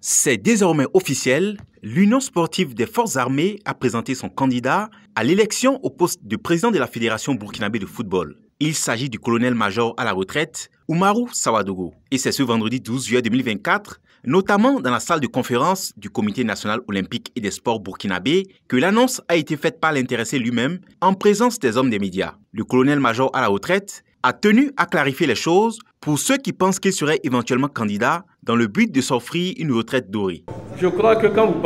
C'est désormais officiel, l'Union sportive des forces armées a présenté son candidat à l'élection au poste de président de la Fédération burkinabé de football. Il s'agit du colonel-major à la retraite, Oumarou Sawadogo. Et c'est ce vendredi 12 juillet 2024, notamment dans la salle de conférence du Comité national olympique et des sports burkinabé, que l'annonce a été faite par l'intéressé lui-même en présence des hommes des médias. Le colonel-major à la retraite a tenu à clarifier les choses pour ceux qui pensent qu'il serait éventuellement candidat dans le but de s'offrir une retraite dorée. Je crois que quand vous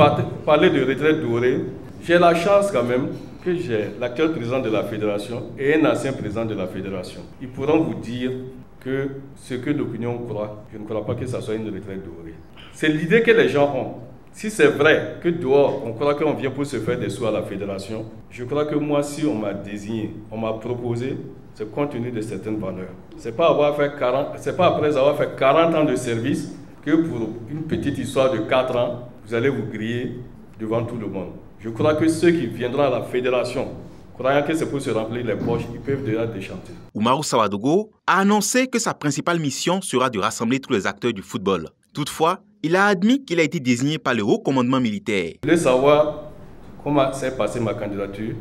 parlez de retraite dorée, j'ai la chance quand même que j'ai l'actuel président de la fédération et un ancien président de la fédération. Ils pourront vous dire que ce que l'opinion croit, je ne crois pas que ça soit une retraite dorée. C'est l'idée que les gens ont. Si c'est vrai que dehors, on croit qu'on vient pour se faire des sous à la fédération, je crois que moi, si on m'a désigné, on m'a proposé, c'est compte tenu de certaines valeurs. C'est pas après avoir fait 40 ans de service que pour une petite histoire de 4 ans, vous allez vous griller devant tout le monde. Je crois que ceux qui viendront à la fédération, croyant que c'est pour se remplir les poches, ils peuvent déjà déchanter. Oumarou Sawadogo a annoncé que sa principale mission sera de rassembler tous les acteurs du football. Toutefois, il a admis qu'il a été désigné par le haut commandement militaire. Vous voulez savoir comment s'est passée ma candidature?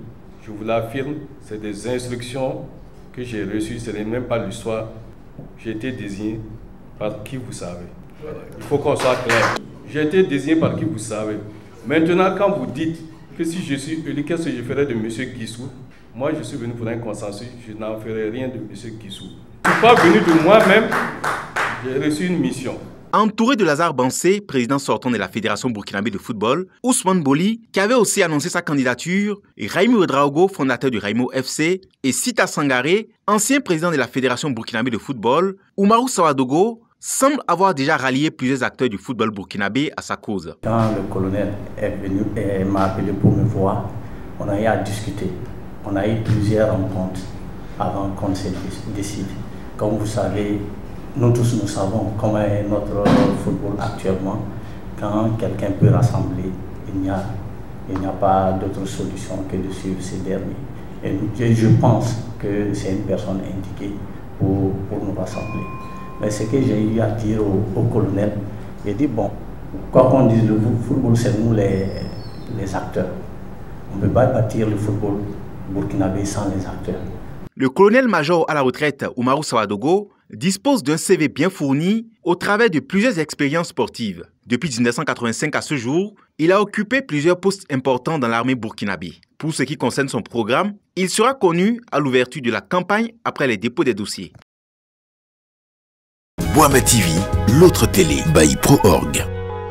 Je vous l'affirme, c'est des instructions que j'ai reçues, ce n'est même pas l'histoire. J'ai été désigné par qui vous savez. Voilà. Il faut qu'on soit clair. J'ai été désigné par qui vous savez. Maintenant, quand vous dites que si je suis élu, qu'est-ce que je ferai de M. Guissou? Moi, je suis venu pour un consensus, je n'en ferai rien de M. Guissou. Je ne suis pas venu de moi-même, j'ai reçu une mission. Entouré de Lazare Bansé, président sortant de la Fédération burkinabé de football, Ousmane Boli, qui avait aussi annoncé sa candidature, et Raimi Ouedraogo, fondateur du Raimo FC, et Sita Sangaré, ancien président de la Fédération burkinabé de football, Oumarou Sawadogo semble avoir déjà rallié plusieurs acteurs du football burkinabé à sa cause. Quand le colonel est venu et m'a appelé pour me voir, on a eu à discuter. On a eu plusieurs rencontres avant qu'on se décide. Comme vous savez, nous tous nous savons comment est notre football actuellement. Quand quelqu'un peut rassembler, il n'y a pas d'autre solution que de suivre ces derniers. Et je pense que c'est une personne indiquée pour nous rassembler. Mais ce que j'ai eu à dire au colonel, il dit bon, quoi qu'on dise, le football c'est nous les acteurs. On ne peut pas bâtir le football burkinabé sans les acteurs. Le colonel-major à la retraite, Oumarou Sawadogo, dispose d'un CV bien fourni au travers de plusieurs expériences sportives. Depuis 1985 à ce jour, il a occupé plusieurs postes importants dans l'armée burkinabé. Pour ce qui concerne son programme, il sera connu à l'ouverture de la campagne après les dépôts des dossiers. Boama TV, l'autre télé by Pro Org.